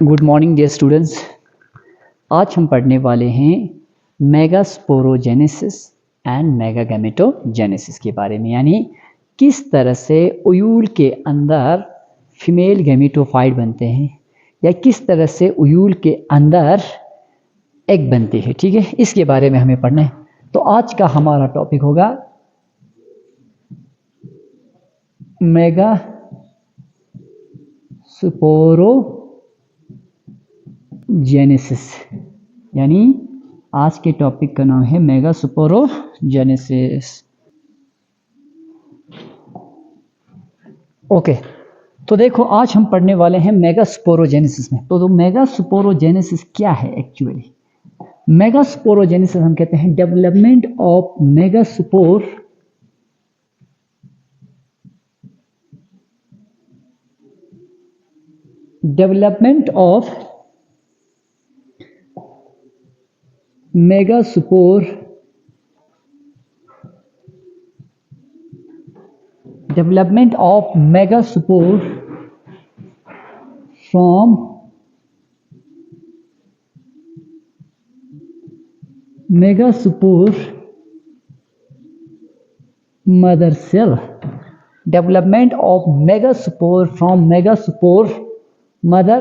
Good morning dear students. आज हम पढ़ने वाले हैं मेगास्पोरोजेनेसिस एंड मेगागैमेटोजेनेसिस के बारे में, यानी किस तरह से उयूल के अंदर फीमेल गैमेटोफाइट बनते हैं या किस तरह से उयूल के अंदर एग बनते हैं। ठीक है, इसके बारे में हमें पढ़ना है। तो आज का हमारा टॉपिक होगा मेगास्पोरोजेनेसिस, यानी आज के टॉपिक का नाम है मेगास्पोरोजेनेसिस। ओके, तो देखो आज हम पढ़ने वाले हैं मेगास्पोरोजेनेसिस में। तो मेगास्पोरोजेनेसिस क्या है एक्चुअली? मेगास्पोरोजेनेसिस हम कहते हैं development of megaspore development of megaspore development of megaspore from megaspore mother cell. Development of megaspore from megaspore mother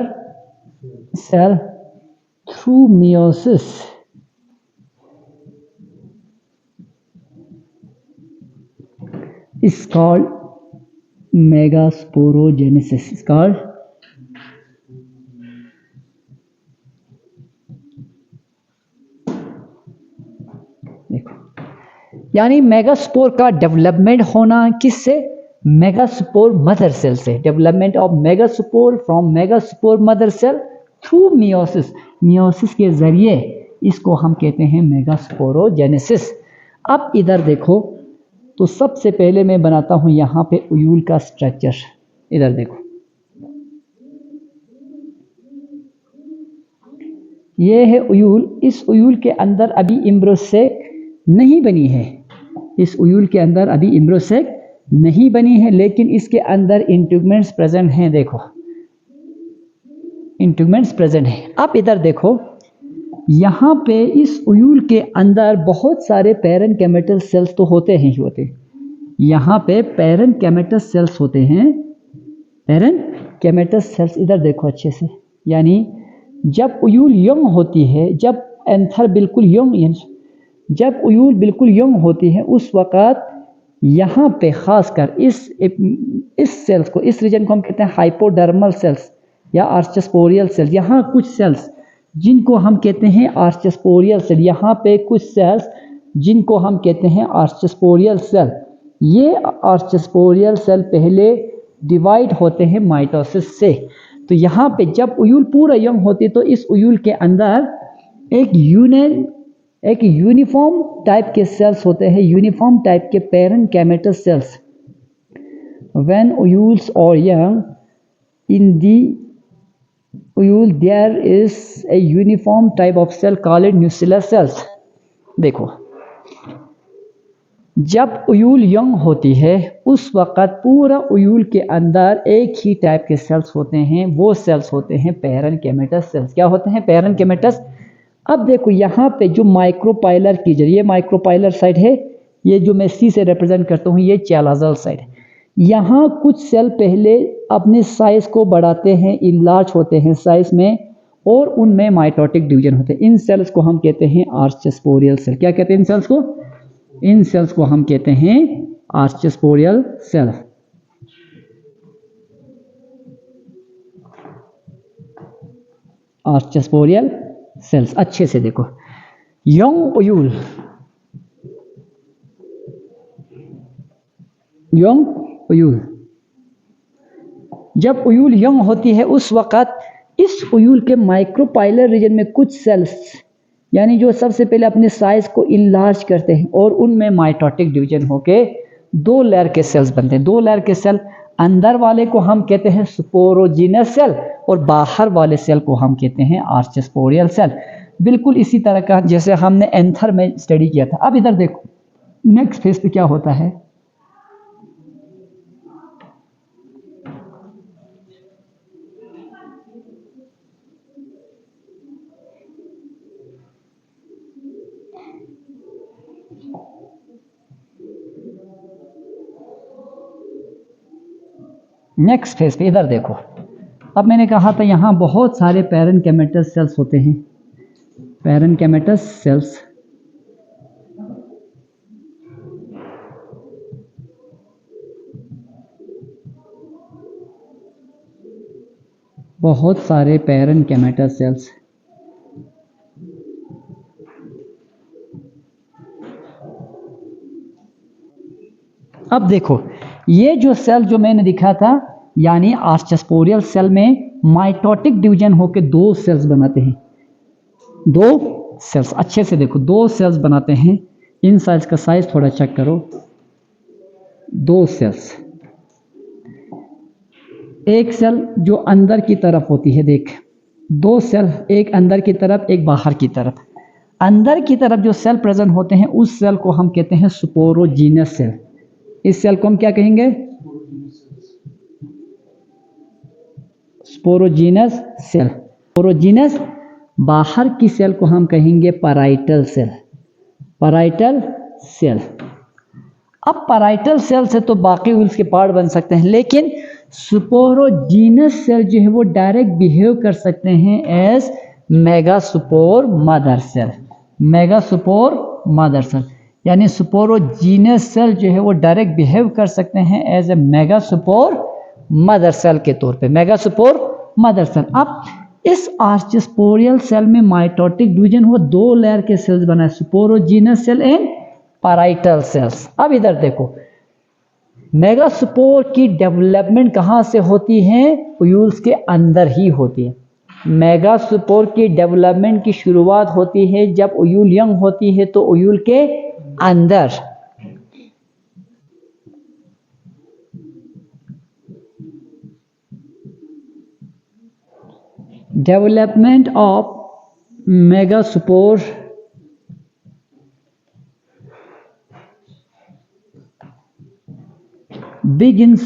cell through meiosis is called megasporogenesis. Is called देखो, यानी megaspore का development होना किससे? Megaspore mother cell से। Development of megaspore from megaspore mother cell through meiosis. Meiosis के जरिए इसको हम कहते हैं मेगास्पोरोजेनेसिस। अब इधर देखो, तो सबसे पहले मैं बनाता हूं यहां पे उयूल का स्ट्रक्चर। इधर देखो, ये है उयूल। इस उयूल के अंदर अभी इम्ब्रोसेक नहीं बनी है। इस उयूल के अंदर अभी इम्ब्रोसेक नहीं बनी है, लेकिन इसके अंदर इंट्यूगमेंट्स प्रेजेंट हैं। देखो, इंट्यूगमेंट्स प्रेजेंट हैं। अब इधर देखो, यहाँ पे इस उयूल के अंदर बहुत सारे पैरेन्केमेटल सेल्स तो होते हैं ही होते। यहाँ पे पैरेन्केमेटस सेल्स होते हैं। पैरेन्केमेटस सेल्स इधर देखो अच्छे से, यानी जब उयूल यंग होती है, जब एंथर बिल्कुल यंग, जब उयूल बिल्कुल यंग होती है, उस वक़्त यहाँ पे खासकर इस सेल्स को, इस रीजन को हम कहते हैं हाइपोडर्मल सेल्स या आर्चस्पोरियल सेल्स। यहाँ कुछ सेल्स जिनको हम कहते हैं आर्चस्पोरियल सेल, यहाँ पे कुछ सेल्स जिनको हम कहते हैं आर्चस्पोरियल सेल। ये आर्चस्पोरियल सेल पहले डिवाइड होते हैं माइटोसिस से। तो यहाँ पे जब उयूल पूरा यंग होती है, तो इस उयूल के अंदर एक यूनिफॉर्म टाइप के सेल्स होते हैं, यूनिफॉर्म टाइप के parenchymatous cells. When ovules are young in the ovule there is a uniform type of cell called nuclear cells. देखो, जब उयूल यंग होती है उस वक़्त पूरा उयूल के अंदर एक ही टाइप के सेल्स होते हैं। वो सेल्स होते हैं पैरेन्केमेटस सेल्स। क्या होते हैं? पैरेन्केमेटस। अब देखो, यहाँ पे जो माइक्रोपाइलर की जरिए, माइक्रोपाइलर साइड है, ये जो मैं सी से रिप्रेजेंट करता हूँ, ये चैलाजल साइड है। यहाँ कुछ सेल पहले अपने साइज को बढ़ाते हैं, इनलार्ज होते हैं साइज में, और उनमें माइटोटिक डिवीजन होते हैं। इन सेल्स को हम कहते हैं आर्चस्पोरियल सेल। क्या कहते हैं इन सेल्स को? इन सेल्स को हम कहते हैं आर्चस्पोरियल सेल। आर्चस्पोरियल सेल्स। अच्छे से देखो, यंग उयूल, जब उयूल यंग होती है उस वक़्त इस उयूल के माइक्रोपाइलर रीजन में कुछ सेल्स, यानी जो सबसे पहले अपने साइज को इनलार्ज करते हैं और उनमें माइटोटिक डिवीजन होके दो लेयर के सेल्स बनते हैं। दो लेयर के सेल, अंदर वाले को हम कहते हैं स्पोरोजिनस सेल और बाहर वाले सेल को हम कहते हैं आर्चस्पोरियल सेल। बिल्कुल इसी तरह का जैसे हमने एंथर में स्टडी किया था। अब इधर देखो, नेक्स्ट फेज पे क्या होता है? नेक्स्ट फेज पे इधर देखो, अब मैंने कहा था यहाँ बहुत सारे पैरेनकाइमेटस सेल्स होते हैं, पैरेनकाइमेटस सेल्स। बहुत सारे पैरेनकाइमेटस सेल्स। अब देखो ये जो सेल जो मैंने दिखा था, यानी आर्चस्पोरियल सेल में माइटोटिक डिवीजन होकर दो सेल्स बनाते हैं, दो सेल्स, अच्छे से देखो, दो सेल्स बनाते हैं। इन सेल्स का साइज थोड़ा चेक करो, दो सेल्स, एक सेल जो अंदर की तरफ होती है, देख दो सेल, एक अंदर की तरफ एक बाहर की तरफ। अंदर की तरफ जो सेल प्रेजेंट होते हैं उस सेल को हम कहते हैं स्पोरोजीनस सेल। इस सेल को हम क्या कहेंगे? Sporogenous cell. स्पोरोजीनस। बाहर की सेल को हम कहेंगे पैराइटल सेल, पैराइटल सेल। अब पैराइटल सेल से तो बाकी उसके पार्ट बन सकते हैं, लेकिन स्पोरोजीनस सेल जो है वो डायरेक्ट बिहेव कर सकते हैं as megaspore mother cell, megaspore mother cell. यानी स्पोरोजीनस सेल जो है वो डायरेक्ट बिहेव कर सकते हैं as a megaspore mother cell के तौर पे, मेगास्पोर मदर सेल। अब इस आर्चस्पोरियल सेल में माइटोटिक डिवीजन हुआ, दो लेयर के सेल्स बनाए, sporogenous cell and parietal cells. अब इधर देखो, मेगास्पोर की डेवलपमेंट कहाँ से होती है? ओयूल्स के अंदर ही होती है। मेगास्पोर की डेवलपमेंट की शुरुआत होती है जब ओयूल यंग होती है, तो ओयूल के अंदर। Development of megaspore begins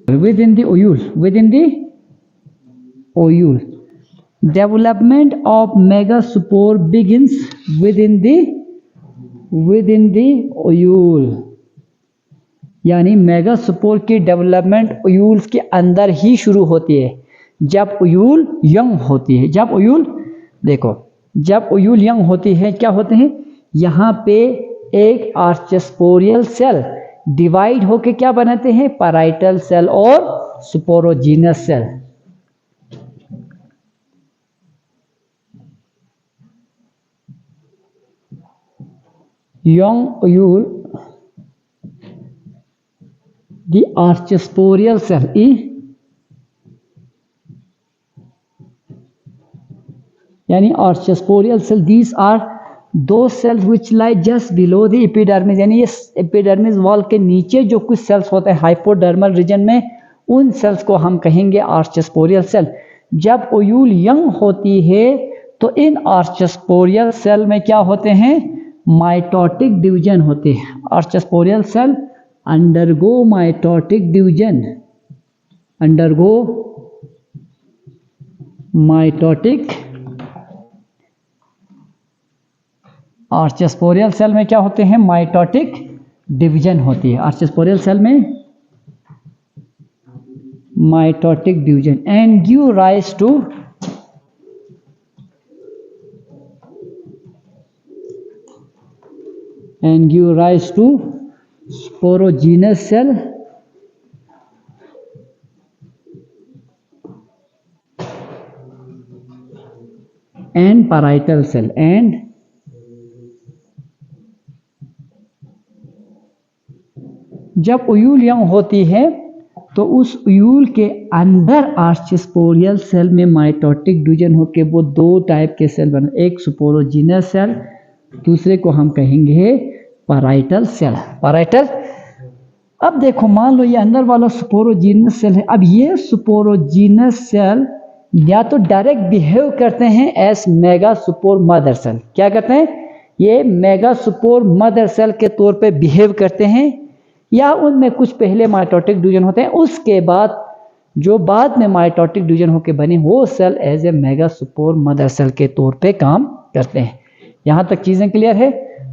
within the ovule, within the ovule. Development of megaspore begins within the ovule। यानी मेगास्पोर की डेवलपमेंट ओयूल्स के अंदर ही शुरू होती है जब ओयूल यंग होती है। जब ओयूल, देखो, जब ओयूल यंग होती है क्या होते हैं, यहाँ पे एक आर्चस्पोरियल सेल डिवाइड होके क्या बनाते हैं? पैराइटल सेल और sporogenous cell. Young ovule, the archesporial cell यानी archesporial cell, these are those cells which lie just below the epidermis। यानी ये एपिडर्मिस वॉल के नीचे जो कुछ सेल्स होते हैं हाइपोडर्मल रीजन में, उन सेल्स को हम कहेंगे आर्चस्पोरियल सेल। जब ओयूल यंग होती है तो इन आर्चस्पोरियल सेल में क्या होते हैं? माइटोटिक डिवीजन होते हैं। Archesporial cell undergo mitotic division, undergo mitotic। Archesporial cell में क्या होते हैं? माइटोटिक डिवीजन होती है। आर्चस्पोरियल सेल में mitotic division and give rise to sporogenous cell and parietal cell। and जब ओयूल यंग होती है तो उस ओयूल के अंदर आर्चस्पोरियल सेल में माइटोटिक डिवीजन होकर वो दो टाइप के सेल बने, एक स्पोरोजीनस सेल, दूसरे को हम कहेंगे पैराइटल सेल, पैराइटल। अब देखो, मान लो ये अंदर वाला स्पोरोजीनस सेल है। अब ये स्पोरोजीनस सेल या तो डायरेक्ट बिहेव करते हैं एज मेगास्पोर मदर सेल। क्या करते हैं? ये मेगास्पोर मदर सेल के तौर पे बिहेव करते हैं, या उनमें कुछ पहले माइटोटिक डिवीजन होते हैं, उसके बाद जो बाद में माइटोटिक डिवीजन होकर बने वो cell as a megaspore mother cell के तौर पे काम करते हैं। यहाँ तक चीज़ें क्लियर है?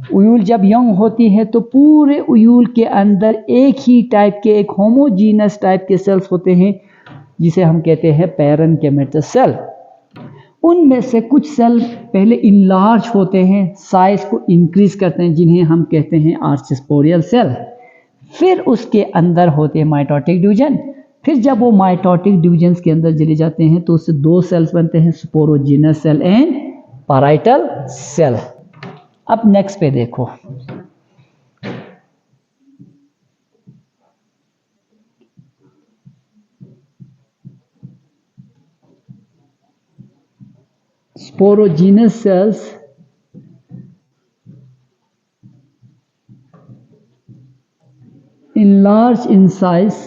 उयूल जब यंग होती है तो पूरे उयूल के अंदर एक ही टाइप के, एक होमोजीनस टाइप के सेल्स होते हैं जिसे हम कहते हैं पैरेन्काइमेटस सेल। उनमें से कुछ सेल पहले इनलार्ज होते हैं, साइज को इंक्रीज करते हैं, जिन्हें हम कहते हैं आर्चिस्पोरियल सेल। फिर उसके अंदर होते हैं माइटोटिक डिवीजन। फिर जब वो माइटोटिक डिवीजन्स के अंदर चले जाते हैं तो उससे दो सेल्स बनते हैं, sporogenous cell and parietal cell. अब नेक्स्ट पे देखो, sporogenous cells enlarge in size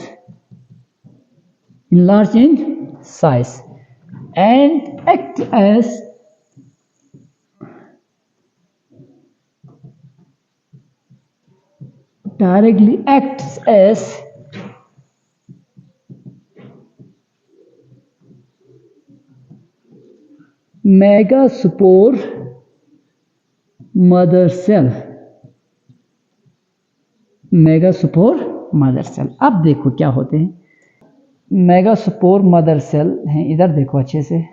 and act as directly acts as megaspore mother cell. Megaspore mother cell, अब देखो क्या होते हैं। मेगास्पोर मदर सेल हैं, इधर देखो अच्छे से।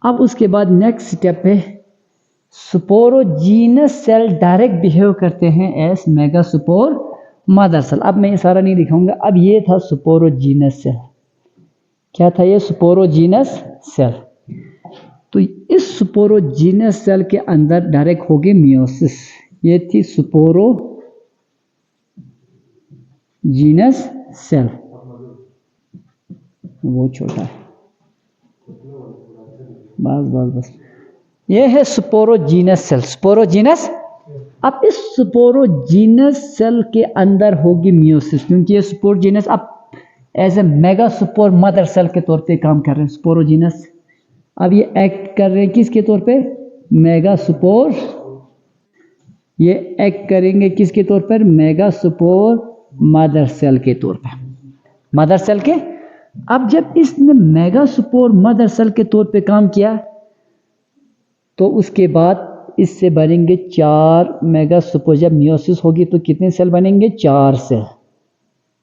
अब उसके बाद नेक्स्ट स्टेप है, स्पोरोजीनस सेल डायरेक्ट बिहेव करते हैं एज मेगास्पोर मदर सेल। अब मैं ये सारा नहीं दिखाऊंगा। अब ये था स्पोरोजीनस सेल। क्या था ये? Sporogenous cell. तो इस स्पोरोजीनस सेल के अंदर डायरेक्ट होगी मियोसिस। ये थी स्पोरोजीनस सेल, वो छोटा है, बस ये है स्पोरोजीनस सेल, स्पोरोजीनस। अब इस स्पोरोजीनस सेल के अंदर होगी मियोसिस, क्योंकि ये स्पोरोजीनस अब as a megaspore mother cell के तौर पे काम कर रहे हैं। स्पोरोजीनस अब ये एक्ट कर रहे हैं किसके तौर पे? मेगास्पोर। ये एक्ट करेंगे किसके तौर पर? मेगास्पोर मदर सेल के तौर पे, मदर सेल के। अब जब इसने मेगास्पोर मदर सेल के तौर पे काम किया तो उसके बाद इससे बनेंगे 4 मेगास्पोर। जब मियोसिस होगी तो कितने सेल बनेंगे? 4 सेल।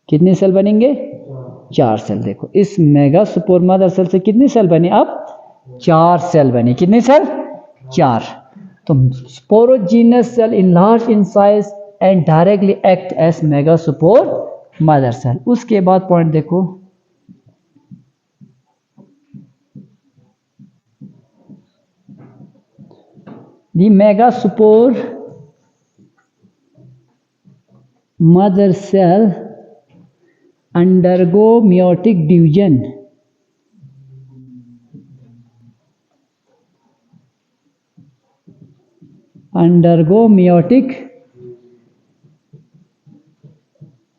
कितने सेल बनेंगे? 4 सेल। देखो इस मेगास्पोर मदर सेल से कितने सेल बने? अब 4 सेल बने। कितने सेल? 4। तो sporogenous cell enlarge in size and directly act as megaspore mother cell. उसके बाद पॉइंट देखो, the megaspore mother cell undergo meiotic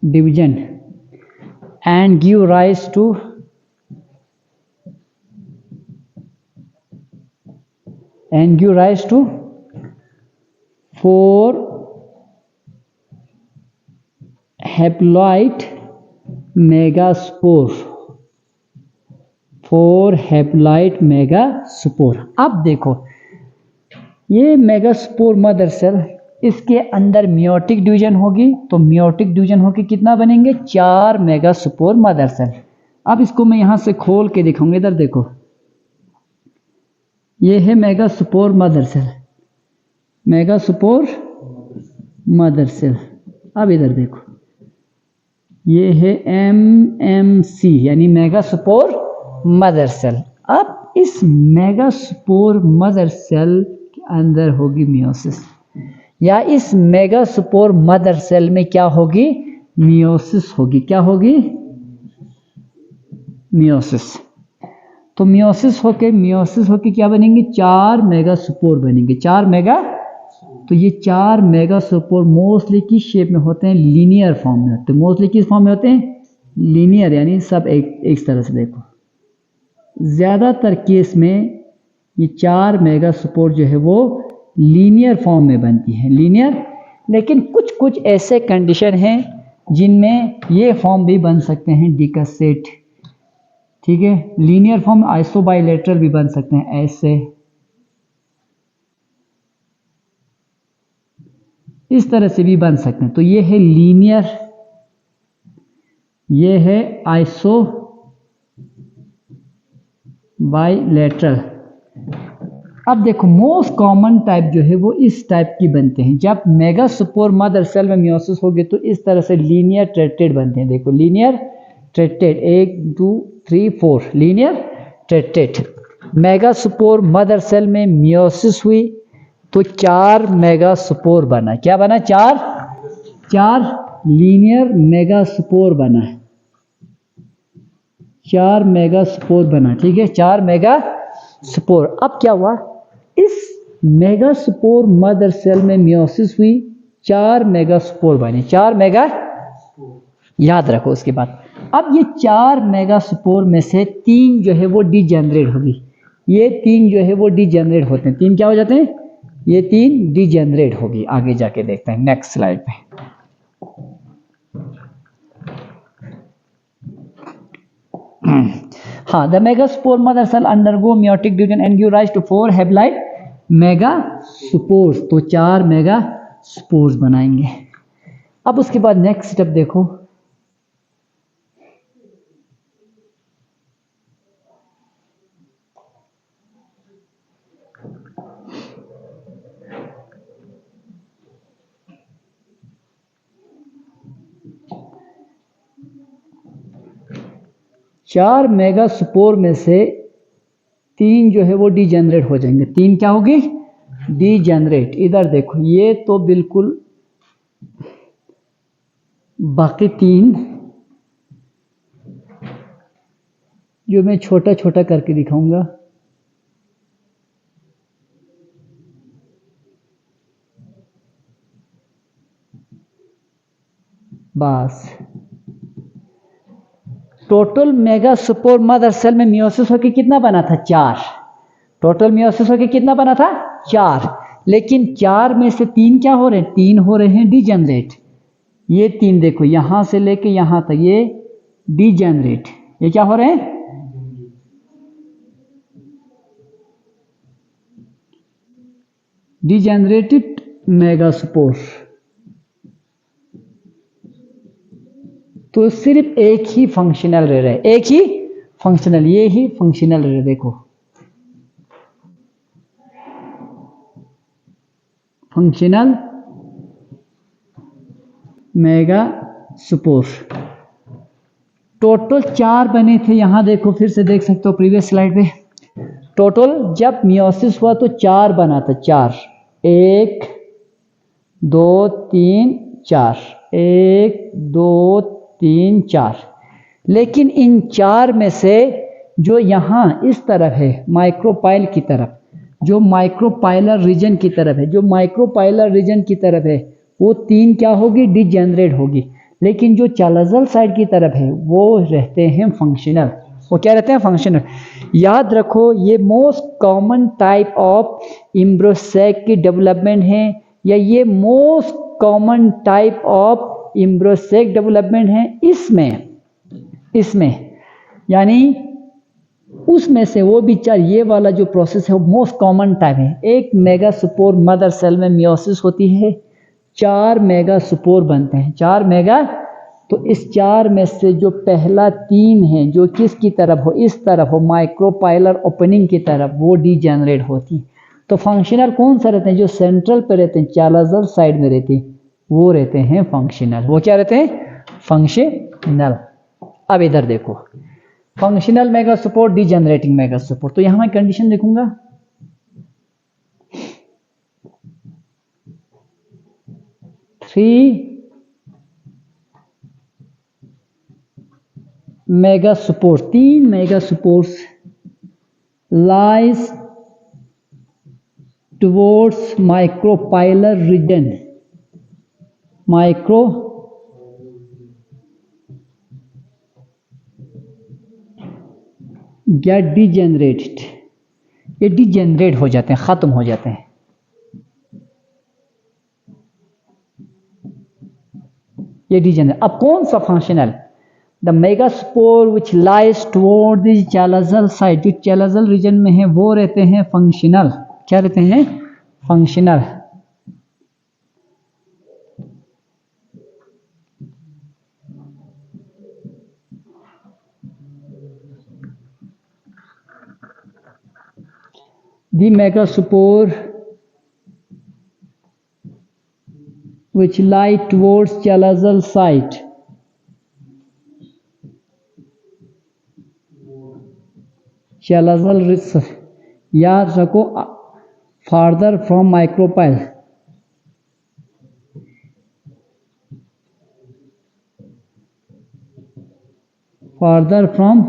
division and give rise to four haploid megaspore। 4 haploid megaspore. अब देखो ये megaspore mother cell, इसके अंदर meiotic division होगी, तो मियोटिक डिवीजन होगी कितना बनेंगे? 4 मेगास्पोर मदर सेल। अब इसको मैं यहां से खोल के दिखाऊंगा। इधर देखो, ये है megaspore mother cell, megaspore mother cell. अब इधर देखो, ये है MMC यानी मेगास्पोर मदर सेल। अब इस मेगास्पोर मदर सेल के अंदर होगी मियोसिस, या इस मेगास्पोर मदर सेल में क्या होगी? मियोसिस होगी। क्या होगी? मियोसिस। तो मियोसिस होके क्या बनेंगे? 4 मेगास्पोर बनेंगे। 4 मेगा। तो ये 4 मेगास्पोर मोस्टली किस शेप में होते हैं? लीनियर फॉर्म में होते हैं। मोस्टली किस फॉर्म में होते हैं? लीनियर, यानी सब एक तरह से। देखो ज़्यादातर केस में ये 4 मेगास्पोर जो है वो लीनियर फॉर्म में बनती है, लीनियर। लेकिन कुछ ऐसे कंडीशन हैं जिनमें ये फॉर्म भी बन सकते हैं डिकसेट। ठीक है। लीनियर फॉर्म आइसो बाइलेटरल भी बन सकते हैं ऐसे, इस तरह से भी बन सकते हैं। तो ये है लीनियर, ये है आइसो बाइलेटरल। अब देखो मोस्ट कॉमन टाइप जो है वो इस टाइप की बनते हैं। जब मेगास्पोर मदर सेल में मियोसिस होगी तो इस तरह से लीनियर ट्रेटेड बनते हैं। देखो linear tetrad, 1 2 3 4 linear tetrad. Megaspore mother cell में मियोसिस हुई तो 4 मेगास्पोर बना। क्या बना? 4 लीनियर मेगास्पोर बना है, 4 मेगास्पोर बना। ठीक है, 4 मेगास्पोर। अब क्या हुआ, इस मेगास्पोर मदर सेल में मियोसिस हुई, 4 मेगास्पोर बने, 4 मेगा, याद रखो। उसके बाद अब ये 4 मेगास्पोर में से 3 जो है वो डिजेनरेट होगी। ये 3 जो है वो डिजेनरेट होते हैं। 3 क्या हो जाते हैं? ये 3 डिजेनरेट होगी। आगे जाके देखते हैं नेक्स्ट स्लाइड पे। हाँ, the megaspore mother cell undergo meiotic division and give rise to 4 haploid megaspores. तो 4 मेगास्पोर्स बनाएंगे। अब उसके बाद नेक्स्ट स्टेप देखो, चार मेगास्पोर में से 3 जो है वो डिजेनरेट हो जाएंगे। 3 क्या होगी? डिजेनरेट। इधर देखो, ये तो बिल्कुल, बाकी 3 जो मैं छोटा छोटा करके दिखाऊंगा, बस। टोटल मेगास्पोर मदर सेल में मियोसिस होकर कितना बना था? 4। टोटल मियोसिस होकर कितना बना था? 4। लेकिन 4 में से 3 क्या हो रहे हैं? 3 हो रहे हैं डिजेनरेट। ये 3 देखो, यहां से लेके यहां तक ये डिजेनरेट। ये क्या हो रहे हैं? Degenerated megaspore. तो सिर्फ एक ही फंक्शनल रह रहा है, एक ही फंक्शनल, ये ही फंक्शनल रह रहा है। देखो, फंक्शनल मेगास्पोर। टोटल 4 बने थे। यहां देखो, फिर से देख सकते हो प्रीवियस स्लाइड पे। टोटल जब मियोसिस हुआ तो 4 बना था, 4, 1 2 3 4, 1 2 3 4। लेकिन इन 4 में से जो यहाँ इस तरफ है माइक्रोपाइल की तरफ, जो माइक्रोपाइलर रीजन की तरफ है, जो माइक्रोपाइलर रीजन की तरफ है, वो 3 क्या होगी? डिजेनरेट होगी। लेकिन जो चालाजल साइड की तरफ है वो रहते हैं फंक्शनल। वो क्या रहते हैं? फंक्शनल। याद रखो, ये most common type of embryo sac की डेवलपमेंट है, या ये most common type of embryo sac development है। इसमें यानी उसमें से वो भी 4, ये वाला जो प्रोसेस है वो मोस्ट कॉमन टाइप है। एक मेगास्पोर मदर सेल में मियोसिस होती है, 4 मेगास्पोर बनते हैं, 4 मेगा। तो इस 4 में से जो पहला 3 है, जो किसकी तरफ हो? इस तरफ हो, माइक्रोपाइलर ओपनिंग की तरफ, वो डिजेनरेट होती। तो फंक्शनल कौन सा रहते हैं? जो सेंट्रल पे रहते हैं, चालाजल साइड में रहते हैं, वो रहते हैं फंक्शनल। वो क्या रहते हैं? फंक्शनल। अब इधर देखो, फंक्शनल मेगास्पोर, डिजेनरेटिंग मेगास्पोर। तो यहां मैं कंडीशन देखूंगा, megaspore, 3 megaspores lies towards micropylar region, micro get degenerated. ये डिजेनरेट हो जाते हैं, खत्म हो जाते हैं। ये डिजेनरेट। अब कौन सा functional? The megaspore which lies toward the chalazal site, जो चैलाजल रीजन में है वो रहते हैं फंक्शनल। क्या रहते हैं? Functional. The megaspore which lie towards chalazal site, chalazal याद रखो, farther from micropyle, farther from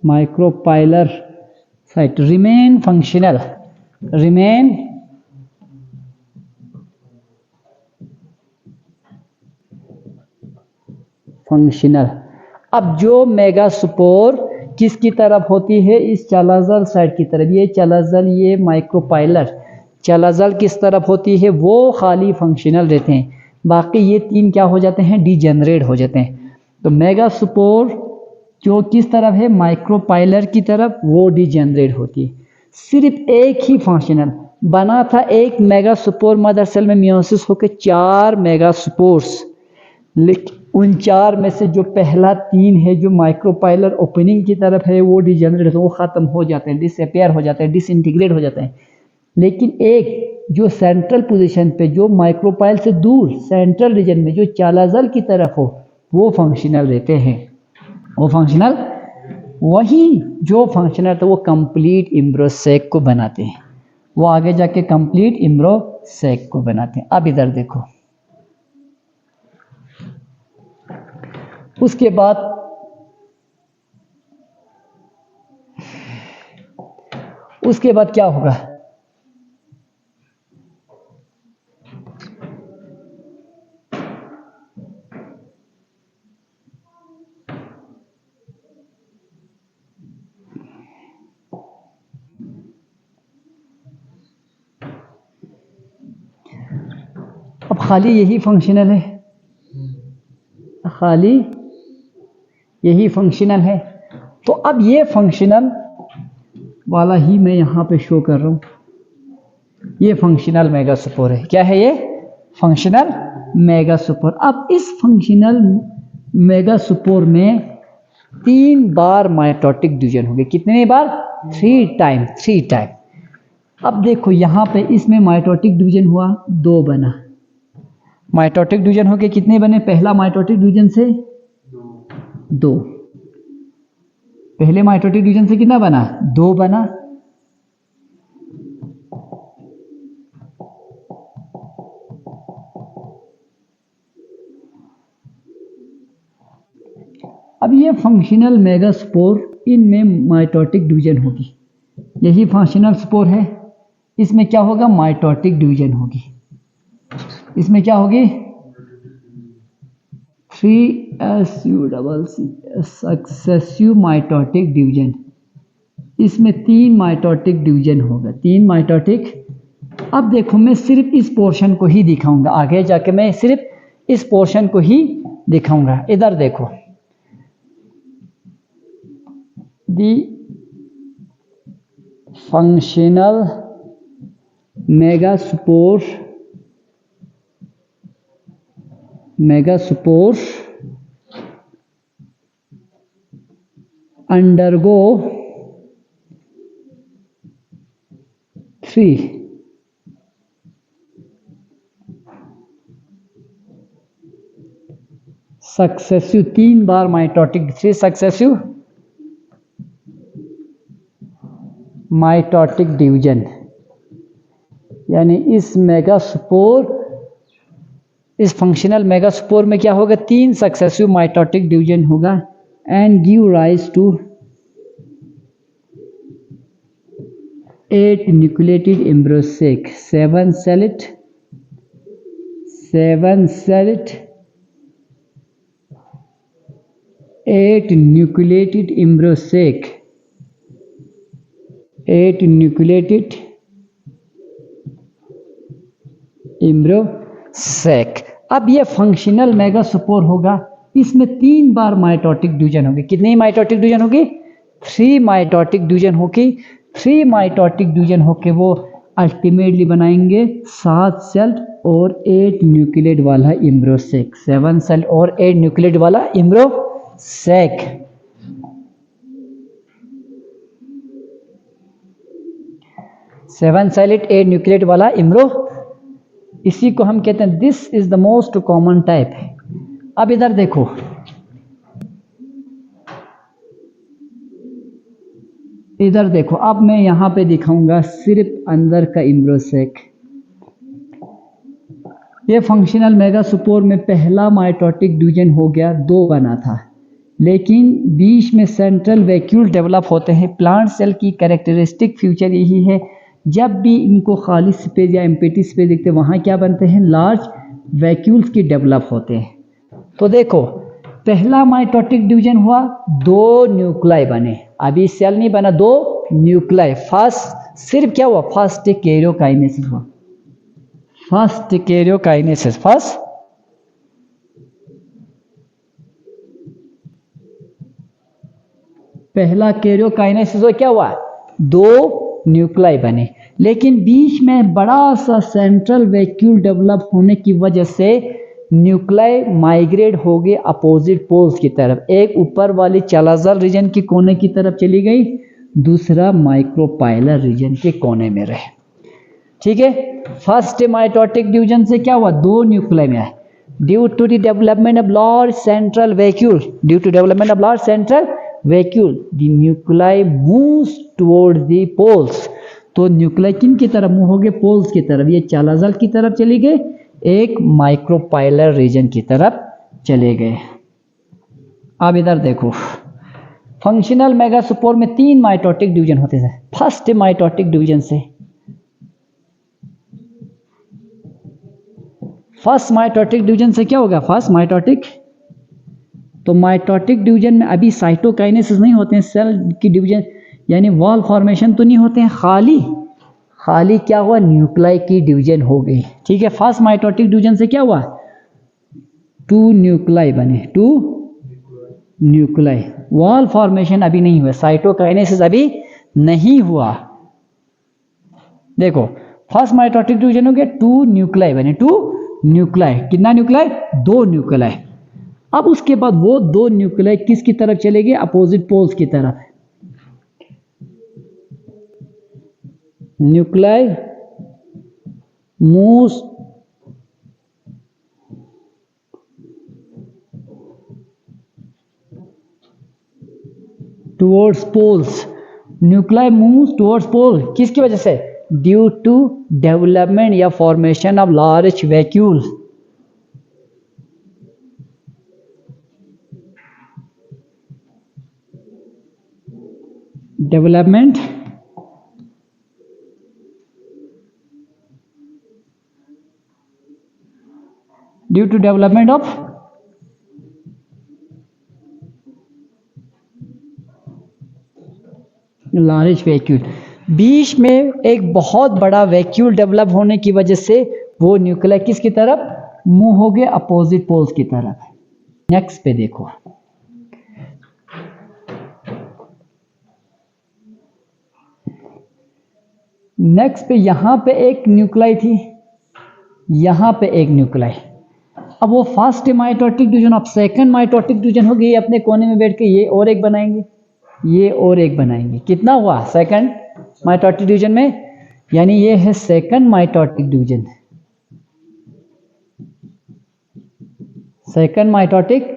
micropylar site, remain functional, remain functional. अब जो मेगास्पोर किसकी तरफ होती है? इस चैलाजल साइड की तरफ। ये चैलाजल, ये माइक्रोपाइलर। चैलाजल किस तरफ होती है? वो खाली फंक्शनल रहते हैं, बाकी ये तीन क्या हो जाते हैं? डिजेनरेट हो जाते हैं। तो मेगास्पोर जो किस तरफ है? माइक्रोपाइलर की तरफ, वो डिजेनरेट होती है। सिर्फ एक ही फंक्शनल बना था, एक मेगास्पोर मदर सेल में मियोसिस होकर 4 मेगास्पोर्स, लेकिन उन 4 में से जो पहला 3 है जो माइक्रोपाइलर ओपनिंग की तरफ है वो डिजेनरेट, वो ख़त्म हो जाते हैं, डिसअपियर हो जाते हैं, डिसइंटीग्रेट हो जाते हैं। लेकिन एक जो सेंट्रल पोजीशन पे, जो माइक्रोपाइल से दूर सेंट्रल रीजन में, जो चैलाजल की तरफ हो, वो फंक्शनल रहते हैं। वो फंक्शनल, वही जो फंक्शनल तो वो कंप्लीट इम्ब्रोसेक को बनाते हैं, वो आगे जाके कंप्लीट इम्ब्रोसेक को बनाते हैं। अब इधर देखो, उसके बाद क्या होगा? अब खाली यही फंक्शनल है, खाली यही फंक्शनल है। तो अब ये फंक्शनल वाला ही मैं यहाँ पे शो कर रहा हूँ। ये फंक्शनल मेगास्पोर है। क्या है ये? Functional megaspore. अब इस फंक्शनल मेगास्पोर में 3 बार माइटोटिक डिवीजन होंगे। कितने बार? 3 टाइम, 3 टाइम। अब देखो यहाँ पे इसमें माइटोटिक डिवीजन हुआ, 2 बना। माइटोटिक डिवीजन होके कितने बने? पहला माइटोटिक डिवीजन से 2, पहले माइटोटिक डिवीजन से कितना बना? 2 बना। अब ये फंक्शनल मेगास्पोर, इनमें माइटोटिक डिवीजन होगी। यही फंक्शनल स्पोर है, इसमें क्या होगा? माइटोटिक डिवीजन होगी। इसमें क्या होगी? 3SU successive mitotic division. इसमें 3 माइटोटिक डिवीजन होगा, 3 माइटोटिक। अब देखो, मैं सिर्फ इस पोर्शन को ही दिखाऊंगा, आगे जाके मैं सिर्फ इस पोर्शन को ही दिखाऊंगा। इधर देखो, दी फंक्शनल मेगास्पोर undergo 3 सक्सेसिव, 3 बार माइटोटिक, 3 सक्सेसिव माइटोटिक डिवीजन। यानी इस मेगास्पोर, इस फंक्शनल मेगास्पोर में क्या होगा? 3 सक्सेसिव माइटोटिक डिवीजन होगा and give rise to 8 nucleated embryo sac, 7 celled 8 nucleated embryo sac, 8 nucleated embryo sac. अब ये फंक्शनल मेगास्पोर होगा, इसमें 3 बार माइटोटिक डिवीजन होगी। कितनी माइटोटिक डिवीजन होगी? 3 माइटोटिक डिवीजन होगी। 3 माइटोटिक डिवीजन होके वो अल्टीमेटली बनाएंगे 7 सेल और 8 न्यूक्लियड वाला एम्ब्रोसेक। 7 सेल और 8 न्यूक्लियड वाला एम्ब्रोसेक। सेवन सेलेट 8 न्यूक्लियड वाला एम्ब्रो, इसी को हम कहते हैं this is the most common type. अब इधर देखो, इधर देखो, अब मैं यहां पे दिखाऊंगा सिर्फ अंदर का एम्ब्रोसेक। ये फंक्शनल मेगास्पोर में पहला माइटोटिक डिवीजन हो गया, 2 बना था, लेकिन बीच में सेंट्रल वैक्यूल डेवलप होते हैं। प्लांट सेल की कैरेक्टरिस्टिक फीचर यही है, जब भी इनको खाली स्पेस या एम्प्टी स्पेस दिखते हैं वहाँ क्या बनते हैं? लार्ज वैक्यूल्स की डेवलप होते हैं। तो देखो, पहला माइटोटिक डिवीजन हुआ, 2 न्यूक्लाई बने। अभी सेल नहीं बना, 2 न्यूक्लाई। फर्स्ट सिर्फ क्या हुआ? फर्स्ट कैरियोकाइनेसिस हुआ। फर्स्ट कैरियोकाइनेसिस, फर्स्ट पहला कैरियोकाइनेसिस हुआ, क्या हुआ? 2 न्यूक्लाई बने, लेकिन बीच में बड़ा सा सेंट्रल वैक्यूल डेवलप होने की वजह से न्यूक्लाई माइग्रेट हो गए अपोजिट पोल्स की तरफ। एक ऊपर वाली चालाजल रीजन के कोने की तरफ चली गई, दूसरा माइक्रोपाइलर रीजन के कोने में रहे। ठीक है, फर्स्ट माइटोटिक डिवीजन से क्या हुआ? 2 न्यूक्लाई में आए। Due to the development of large central vacuole, due to development of large central vacuole the nuclei moves toward the poles. तो न्यूक्लाई किन की तरफ मूव हो गए? पोल्स की तरफ। ये चालाजल की तरफ चली गए, एक माइक्रोपाइलर रीजन की तरफ चले गए। अब इधर देखो, फंक्शनल मेगास्पोर में 3 माइटोटिक डिवीजन होते थे। फर्स्ट माइटोटिक डिवीजन से, फर्स्ट माइटोटिक डिवीजन से क्या होगा? फर्स्ट माइटोटिक, तो माइटोटिक डिवीजन में अभी साइटोकाइनेसिस नहीं होते हैं, सेल की डिवीजन यानी वॉल फॉर्मेशन तो नहीं होते हैं, खाली क्या हुआ? न्यूक्लाई की डिवीजन हो गई। ठीक है, फर्स्ट माइटोटिक डिवीजन से क्या हुआ? 2 न्यूक्लाई बने, 2 न्यूक्लाई। वॉल फॉर्मेशन अभी नहीं हुआ, साइटोकाइनेसिस अभी नहीं हुआ। देखो, फर्स्ट माइटोटिक डिवीजन हो गया, 2 न्यूक्लाई बने, 2 न्यूक्लाई। कितना न्यूक्लाई? 2 न्यूक्लाई। अब उसके बाद वो 2 न्यूक्लाई किसकी तरफ चले गए? अपोजिट पोल्स की तरफ। Nuclei moves towards poles. Nuclei moves towards pole, किसकी वजह से? ड्यू टू डेवलपमेंट या formation of large vacuole. Development due to development of large vacuole. बीच में एक बहुत बड़ा वैक्यूल डेवलप होने की वजह से वो न्यूक्लियर किसकी तरफ मूव हो गए? अपोजिट पोल्स की तरफ। नेक्स्ट पे देखो, नेक्स्ट पे यहां पे एक न्यूक्लाई थी, यहां पे एक न्यूक्लाई। अब वो फर्स्ट माइटोटिक डिवीजन, अब सेकंड माइटोटिक डिवीजन हो गई, अपने कोने में बैठ के ये और एक बनाएंगे, ये और एक बनाएंगे। कितना हुआ सेकंड माइटोटिक डिवीजन में? यानी ये है second mitotic division. Second mitotic,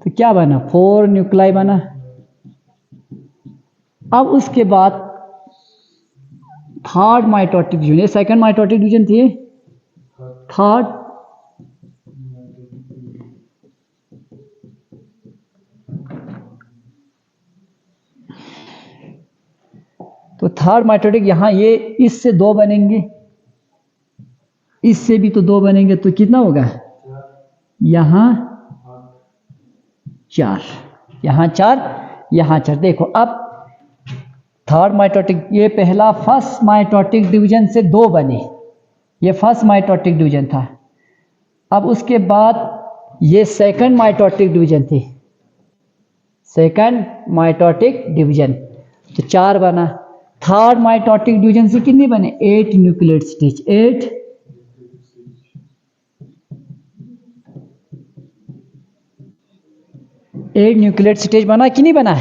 तो क्या बना? 4 न्यूक्लाई बना। अब उसके बाद थर्ड माइटोटिक डिवीजन, ये सेकंड माइटोटिक डिवीजन थी, थर्ड, तो थर्ड माइटोटिक यहां ये इससे 2 बनेंगे, इससे भी तो 2 बनेंगे, तो कितना होगा? यहां 4, यहां 4, यहां 4। देखो अब थर्ड माइटोटिक, ये पहला फर्स्ट माइटोटिक डिवीजन से 2 बने, ये फर्स्ट माइटोटिक डिवीजन था। अब उसके बाद ये सेकंड माइटोटिक डिवीजन थी, सेकंड माइटोटिक डिवीजन, तो 4 बना। थर्ड माइटोटिक डिवीजन से कितने बने? 8 न्यूक्लियेट स्टेज, 8 न्यूक्लियेट स्टेज बना कि नहीं बना?